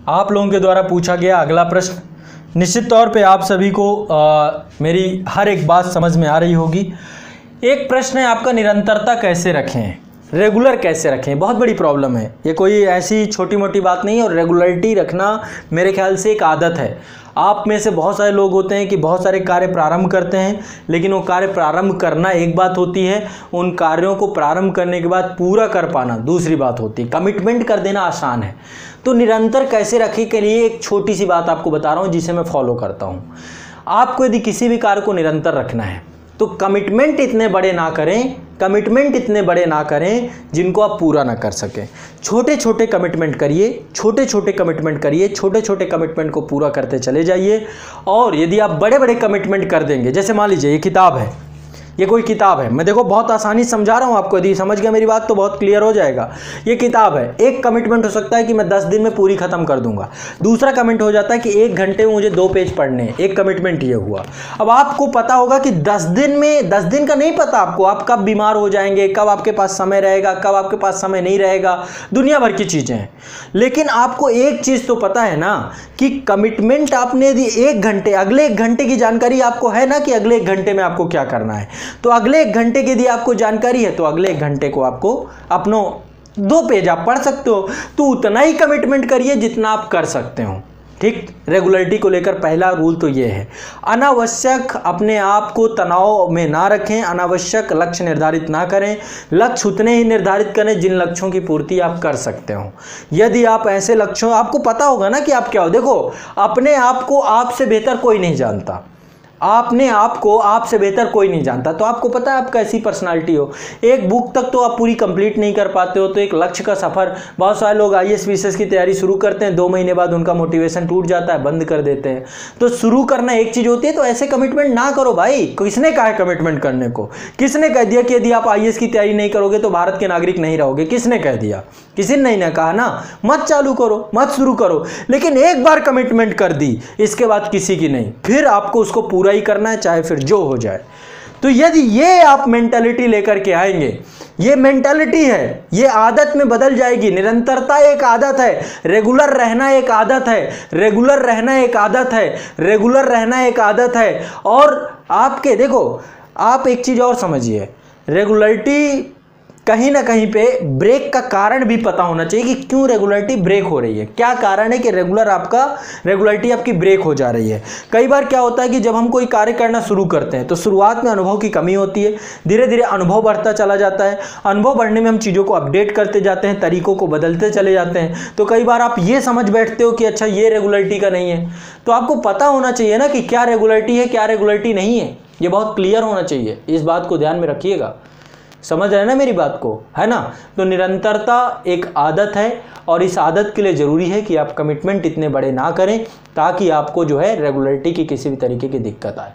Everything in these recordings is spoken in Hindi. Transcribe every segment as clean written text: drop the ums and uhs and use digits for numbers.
आप लोगों के द्वारा पूछा गया अगला प्रश्न, निश्चित तौर पे आप सभी को मेरी हर एक बात समझ में आ रही होगी। एक प्रश्न है आपका, निरंतरता कैसे रखें, रेगुलर कैसे रखें। बहुत बड़ी प्रॉब्लम है, ये कोई ऐसी छोटी मोटी बात नहीं है। और रेगुलरिटी रखना मेरे ख्याल से एक आदत है। आप में से बहुत सारे लोग होते हैं कि बहुत सारे कार्य प्रारंभ करते हैं, लेकिन वो कार्य प्रारंभ करना एक बात होती है, उन कार्यों को प्रारंभ करने के बाद पूरा कर पाना दूसरी बात होती है। कमिटमेंट कर देना आसान है। तो निरंतर कैसे रखें के लिए एक छोटी सी बात आपको बता रहा हूँ, जिसे मैं फॉलो करता हूँ। आपको यदि किसी भी कार्य को निरंतर रखना है तो कमिटमेंट इतने बड़े ना करें जिनको आप पूरा ना कर सकें। छोटे छोटे कमिटमेंट करिए, छोटे छोटे कमिटमेंट को पूरा करते चले जाइए। और यदि आप बड़े बड़े कमिटमेंट कर देंगे, जैसे मान लीजिए ये किताब है, ये कोई किताब है, मैं देखो बहुत आसानी से समझा रहा हूँ आपको, यदि समझ गया मेरी बात तो बहुत क्लियर हो जाएगा। ये किताब है, एक कमिटमेंट हो सकता है कि मैं 10 दिन में पूरी खत्म कर दूंगा। दूसरा कमिट हो जाता है कि 1 घंटे में मुझे 2 पेज पढ़ने हैं, एक कमिटमेंट ये हुआ। अब आपको पता होगा कि 10 दिन का नहीं पता आपको, आप कब बीमार हो जाएंगे, कब आपके पास समय रहेगा, कब आपके पास समय नहीं रहेगा, दुनिया भर की चीज़ें हैं। लेकिन आपको एक चीज़ तो पता है ना कि कमिटमेंट आपने यदि 1 घंटे, अगले 1 घंटे की जानकारी आपको है ना कि अगले 1 घंटे में आपको क्या करना है। तो अगले 1 घंटे की यदि आपको जानकारी है तो अगले 1 घंटे को आपको अपनो 2 पेज आप पढ़ सकते हो। तो उतना ही कमिटमेंट करिए जितना आप कर सकते हो। ठीक, रेगुलरिटी को लेकर पहला रूल तो ये है, अनावश्यक अपने आप को तनाव में ना रखें, अनावश्यक लक्ष्य निर्धारित ना करें। लक्ष्य उतने ही निर्धारित करें जिन लक्ष्यों की पूर्ति आप कर सकते हो। यदि आप ऐसे लक्ष्यों, आपको पता होगा ना कि आप क्या हो। देखो, अपने आप को आपसे बेहतर कोई नहीं जानता, आपने आपको आपसे बेहतर कोई नहीं जानता। तो आपको पता है आप कैसी पर्सनालिटी हो। एक बुक तक तो आप पूरी कंप्लीट नहीं कर पाते हो, तो एक लक्ष्य का सफ़र, बहुत सारे लोग IAS विशेष की तैयारी शुरू करते हैं, 2 महीने बाद उनका मोटिवेशन टूट जाता है, बंद कर देते हैं। तो शुरू करना एक चीज़ होती है, तो ऐसे कमिटमेंट ना करो भाई। किसने कहा है कमिटमेंट करने को? किसने कह दिया कि यदि आप IAS की तैयारी नहीं करोगे तो भारत के नागरिक नहीं रहोगे? किसने कह दिया? किसी ने नहीं कहा ना। मत चालू करो, मत शुरू करो, लेकिन एक बार कमिटमेंट कर दी, इसके बाद किसी की नहीं, फिर आपको उसको पूरा ही करना है, चाहे फिर जो हो जाए। तो यदि ये आप मेंटालिटी लेकर के आएंगे, ये मेंटालिटी है, ये आदत में बदल जाएगी। निरंतरता एक आदत है, रेगुलर रहना एक आदत है, रेगुलर रहना एक आदत है, रेगुलर रहना एक आदत है। और आपके देखो, आप एक चीज़ और समझिए, रेगुलरिटी कहीं ना कहीं पे ब्रेक का कारण भी पता होना चाहिए कि क्यों रेगुलरिटी ब्रेक हो रही है, क्या कारण है कि रेगुलरिटी आपकी ब्रेक हो जा रही है। कई बार क्या होता है कि जब हम कोई कार्य करना शुरू करते हैं तो शुरुआत में अनुभव की कमी होती है, धीरे धीरे अनुभव बढ़ता चला जाता है। अनुभव बढ़ने में हम चीज़ों को अपडेट करते जाते हैं, तरीकों को बदलते चले जाते हैं। तो कई बार आप ये समझ बैठते हो कि अच्छा ये रेगुलरिटी का नहीं है। तो आपको पता होना चाहिए ना कि क्या रेगुलरिटी है, क्या रेगुलरिटी नहीं है। ये बहुत क्लियर होना चाहिए, इस बात को ध्यान में रखिएगा। समझ रहे हैं ना मेरी बात को, है ना। तो निरंतरता एक आदत है, और इस आदत के लिए ज़रूरी है कि आप कमिटमेंट इतने बड़े ना करें ताकि आपको जो है रेगुलरिटी की किसी भी तरीके की दिक्कत आए।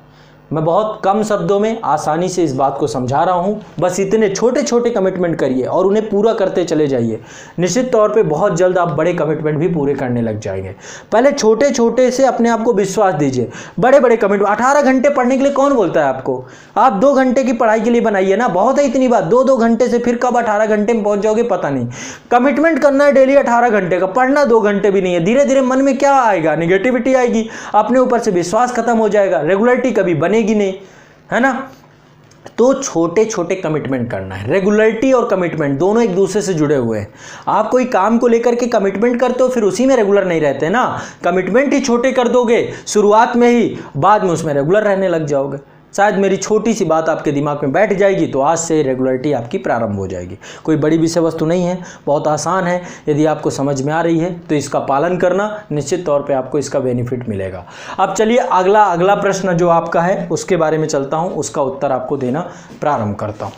मैं बहुत कम शब्दों में आसानी से इस बात को समझा रहा हूँ। बस इतने छोटे छोटे कमिटमेंट करिए और उन्हें पूरा करते चले जाइए। निश्चित तौर पे बहुत जल्द आप बड़े कमिटमेंट भी पूरे करने लग जाएंगे। पहले छोटे छोटे से अपने आप को विश्वास दीजिए। बड़े बड़े कमिटमेंट, 18 घंटे पढ़ने के लिए कौन बोलता है आपको? आप 2 घंटे की पढ़ाई के लिए बनाइए ना, बहुत है इतनी बात। 2 घंटे से फिर कब 18 घंटे में पहुँच जाओगे पता नहीं। कमिटमेंट करना है डेली 18 घंटे का, पढ़ना 2 घंटे भी नहीं है। धीरे धीरे मन में क्या आएगा? निगेटिविटी आएगी, अपने ऊपर से विश्वास खत्म हो जाएगा, रेगुलरिटी कभी बनेगी नहीं, है ना। तो छोटे छोटे कमिटमेंट करना है। रेगुलरिटी और कमिटमेंट दोनों एक दूसरे से जुड़े हुए हैं। आप कोई काम को लेकर के कमिटमेंट करते हो, फिर उसी में रेगुलर नहीं रहते ना। कमिटमेंट ही छोटे कर दोगे शुरुआत में ही, बाद में उसमें रेगुलर रहने लग जाओगे। शायद मेरी छोटी सी बात आपके दिमाग में बैठ जाएगी, तो आज से रेगुलरिटी आपकी प्रारंभ हो जाएगी। कोई बड़ी विषय वस्तु नहीं है, बहुत आसान है। यदि आपको समझ में आ रही है तो इसका पालन करना, निश्चित तौर पे आपको इसका बेनिफिट मिलेगा। अब चलिए अगला प्रश्न जो आपका है उसके बारे में चलता हूँ, उसका उत्तर आपको देना प्रारंभ करता हूँ।